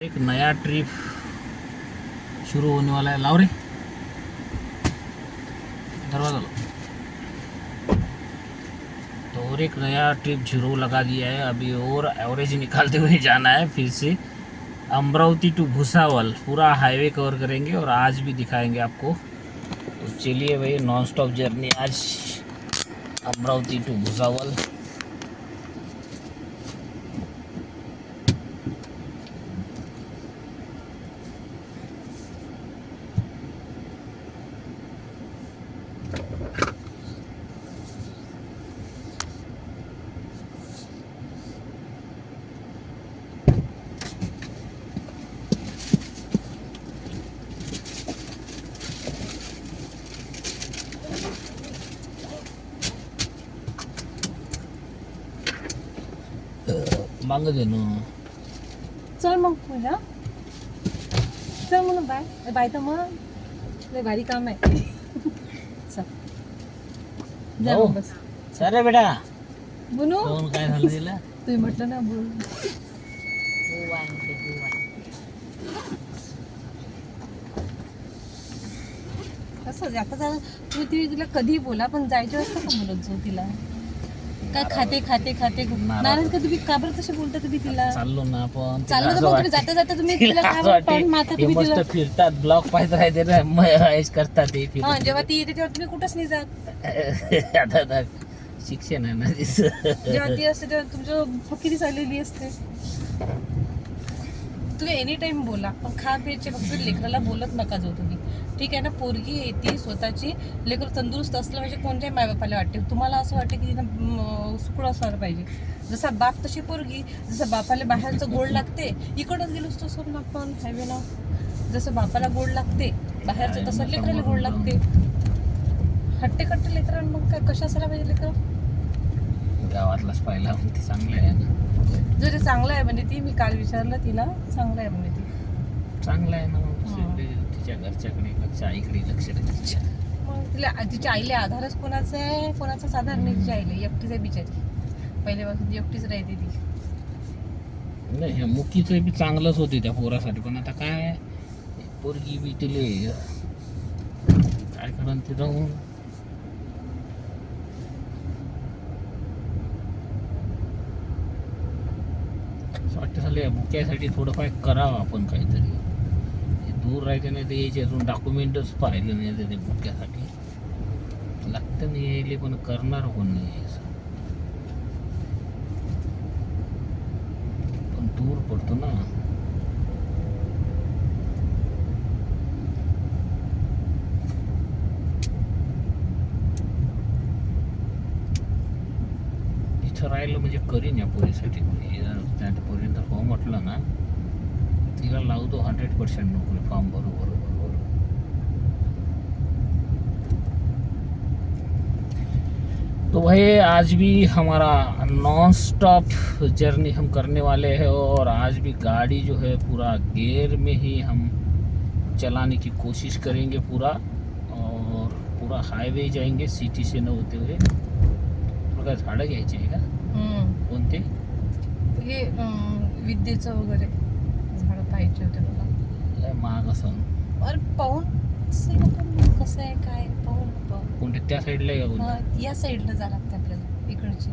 एक नया ट्रिप शुरू होने वाला है। लाओ रे दरवाजा लो। तो और एक नया ट्रिप शुरू लगा दिया है अभी, और एवरेज निकालते हुए जाना है फिर से अमरावती टू भुसावल। पूरा हाईवे कवर करेंगे और आज भी दिखाएंगे आपको। तो चलिए भाई, नॉन स्टॉप जर्नी आज अमरावती टू भुसावल। मांग दे ना। चल मग पूजा, चल म्हणून बाय तर मग लय भारी काम आहे. चल जा जाऊ? मग बस. सरे बेटा बुनू कोण काय झालं तिला? तुम्ही म्हटलं ना बोल. कसं आता तुम्ही तिला कधी बोला पण जायचं असतं का म्हणत जाऊ तिला. काय खाते खाते खाते नाराज का तुम्ही का बरं तसे बोलता तुम्ही तिला. चाललो ना आपण. चाललं तर मग तुम्ही जाता जाता तुम्ही तिला काय बरं टॉन मारता तुम्ही तिला. मस्त फिरतात, ब्लॉक पाहत राहते ना, मग करतात ते हा जेव्हा ती येते तेव्हा तुम्ही कुठंच नाही जात. आता शिक्षण आहे ना तिचं. जेव्हा ती असते तेव्हा तुमचं फकिरी चाललेली असते. तुम्ही एनी टाइम बोला पण खा प्यायचे फक्त लेकराला बोलत नका जाऊ तुम्ही. ठीक आहे ना. पोरगी येते स्वतःची, लेकर तंदुरुस्त असलं पाहिजे. कोणत्याही मायबापाला वाटते. तुम्हाला असं वाटतं की तिनं सुकड असलं पाहिजे. जसा बाप तशी पोरगी. जसं बापाला बाहेरचं गोड लागते, इकडंच गेलो असतो सोडून आपण हायवेला. जसं बापाला गोड लागते बाहेरचं, तसं लेकराला गोड लागते. हट्टे कट्टे लेकरांना मग काय कशा असायला पाहिजे लेकर. गावातलाच पाहिला म्हणते चांगलं आहे ना. जरी चांगलं आहे म्हणजे ती, मी काल विचारलं तिला, चांगलं आहे म्हणजे ती. चांगलं आहे ना मग. तिच्या घरच्याकडे लक्ष, आईकडे लक्ष तिच्या. मग तिला तिच्या आईला आधारच कोणाचा आहे, कोणाचाच आधार नाही. तिच्या आईला एकटीच आहे बिचारी. पहिल्यापासून ती एकटीच राहते ती. नाही, हे मुकीचं बी चांगलंच होते त्या पोरासाठी, पण आता काय पोरगी बी तिले काय करण ते जाऊन. असं वाटतं झालं मुक्यासाठी थोडं काय करावं आपण काहीतरी. दूर राहायचं नाही तर यायचे अजून डॉक्युमेंटच पाहिलं नाही ते बुक्यासाठी. लागतं नाही यायले पण करणार कोण नाही. पण दूर पडतो ना. इथं राहिलं म्हणजे करीन या पोरीसाठी. त्या पोरीनं जर हो म्हटलं ना, तिला लावतो 100% नोकरी. फॉर्म बरोबर. तो भाई आज भी हमारा नॉन स्टॉप जर्नी हम करने वाले हैं, और आज भी गाड़ी जो है पूरा गियर में ही हम चलाने की कोशिश करेंगे पूरा. और पूरा हाईवे जाएंगे सिटी से न होते हुए. तुला झाडं घ्यायची आहे का? कोणते? हे विद्येचं वगैरे झाडं पाहिजे होते मला. लय महाग असं. अरे पाहून कसं आहे काय पाहून. कोणते त्या साईडला आहे का? या साईडला जावं लागतं आपल्याला, इकडची.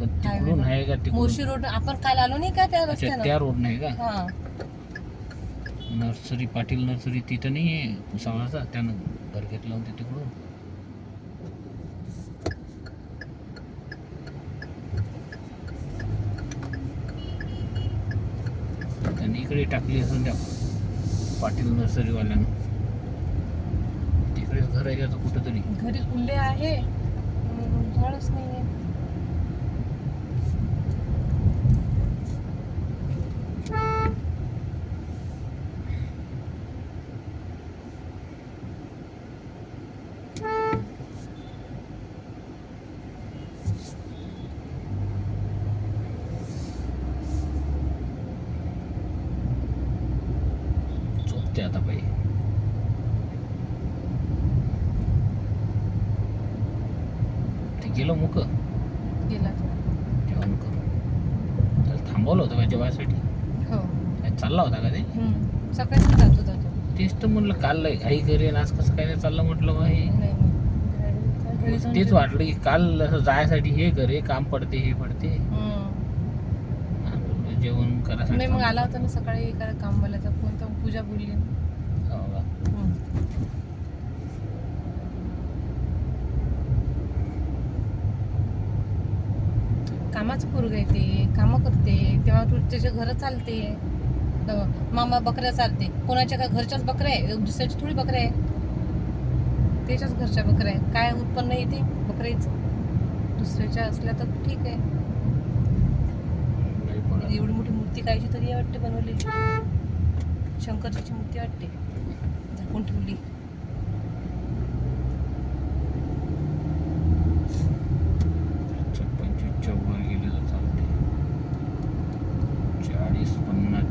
पण तिकडून आहे का? तिकडून मोर्शी रोड आपण काल आलो नाही का त्या रस्त्यानं. त्या रोड नाही का? हा नर्सरी, पाटील नर्सरी तिथं नाही आहे भुसावळचा. त्यानं घर घेतलं होतं तिकडून. त्यांनी इकडे टाकली असून त्या पाटील नर्सरीवाल्यानं. तिकडेच घर आहे त्याचं कुठंतरी. घरी कुंडे आहे, झाडच नाही आहे. झोपते आता बाई. ते गेलो मुक गेला जेवण करून. त्याला थांबवलं होतं का जेवायसाठी? हो. चालला होता का ते? सकाळी पण जात होता तो. तेच तर म्हणलं काल घाई करेन आज कसं काय नाही चाललं म्हटलं मग हे. नाही घरी तेच जाऊन वाटलं की काल असं जायसाठी हे करे काम पडते हे पडते जेवण करायसाठी नाही मग थांबलो. आला होता ना सकाळी एका कामवाल्याचा फोन, तर पूजा बोलली ना. हो का? कामाचं पोरग आहे ते, कामं करते तेव्हा तू त्याच्या घर चालते. मामा बकऱ्या चालते, कोणाच्या का घरच्याच बकऱ्या आहे, दुसऱ्याची थोडी बकऱ्या आहे, त्याच्याच घरच्या बकऱ्या आहे. काय उत्पन्न येते बकऱ्याचं? दुसऱ्याच्या असल्या तर ठीक आहे. नाही पडत. एवढी मोठी मूर्ती कायची तरी वाटते बनवलेली, शंकरजीची मूर्ती वाटते, झाकून ठेवली. अच्छा, 25च्या वर गेले तर चालते. 40-50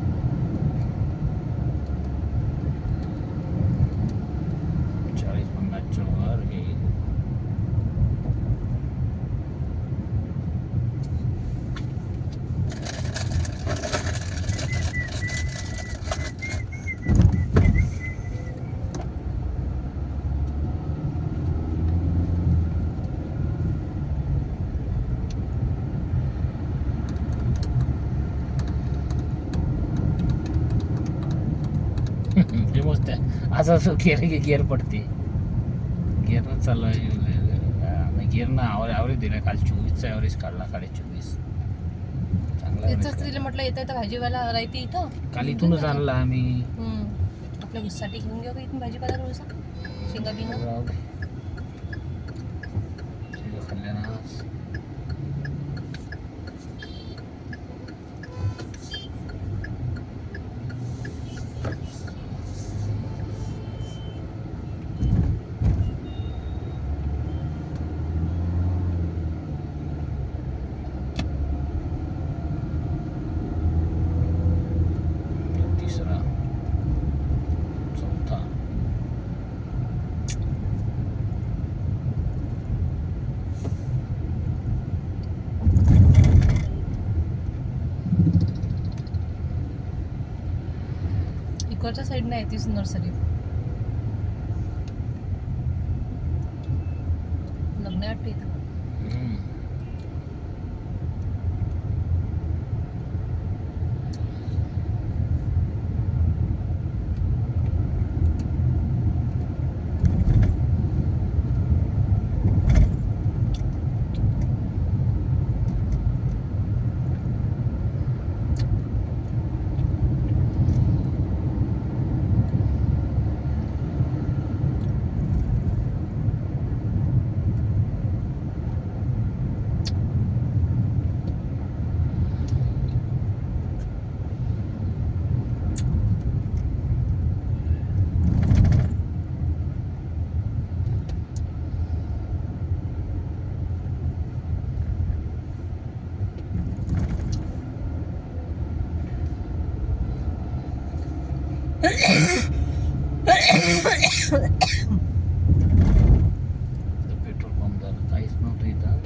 40-50च्या वर हे. ते मस्त आहे. असं असं केलं की गेअर पडते. गेअरनं चालू आहे. गेअरनं ॲव्हरेज दिला काल 24चा ॲव्हरेज काढला 24.5. चांगला इथंच average तिला म्हटलं येतं तर भाजीवाला राहते इथं. काल इथूनच आणला आम्ही. आपल्या ऊससाठी घेऊन घेऊ का इथून भाजीपाला रोज, शेंगा बिंगा. राहू दे. शेंगा खाल्ल्या ना आज. तिसरा, चौथा. इकडच्या साईडने आहे तीच नर्सरी. लग्न वाटते इथं. पेट्रोल पंप झालं काहीच नव्हतं इथं.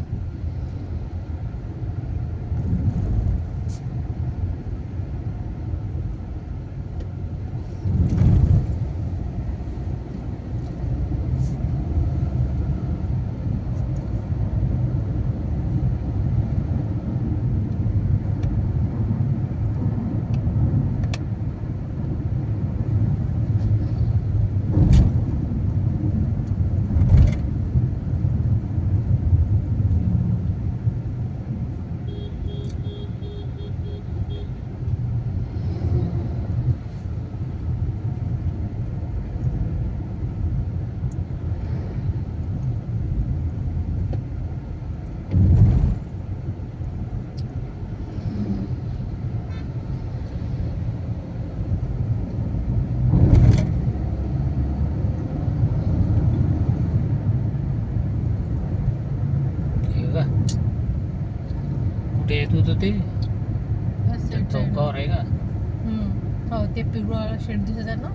हे का कुठे येत होतं ते? त्या चौकावर आहे का? हो, ते पिवळा शेड दिसत आहे ना.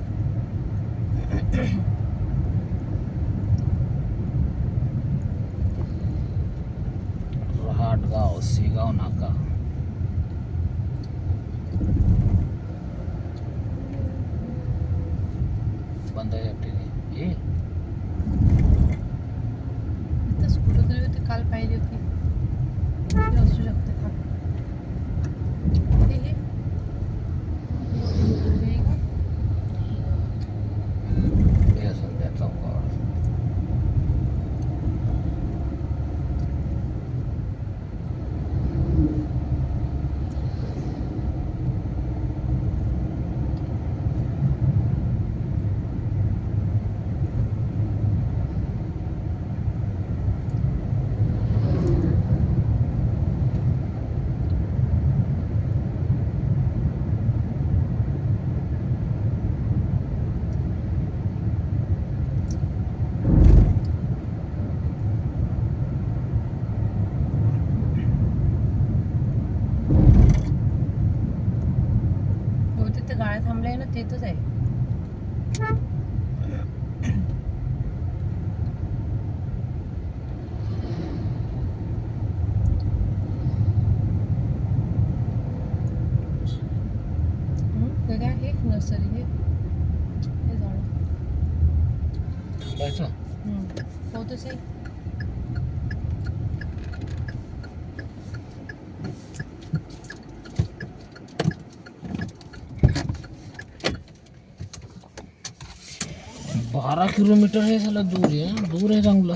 रहाटगाव, शेगाव नाका. बंद आहे वाटते हे. इथंच कुठंतरी होती, काल पाहिली होती. हे असू शकते का? हे हे का? हे असेल त्याचा वावर. बहुतेक ते गाड्या थांबल्या ना तिथंच आहे. हे काय हे नर्सरी हे झाड थांबायचं. बहुतेक आहे. बारा किलोमीटर हे झालं दूर आहे, दूर आहे चांगलं.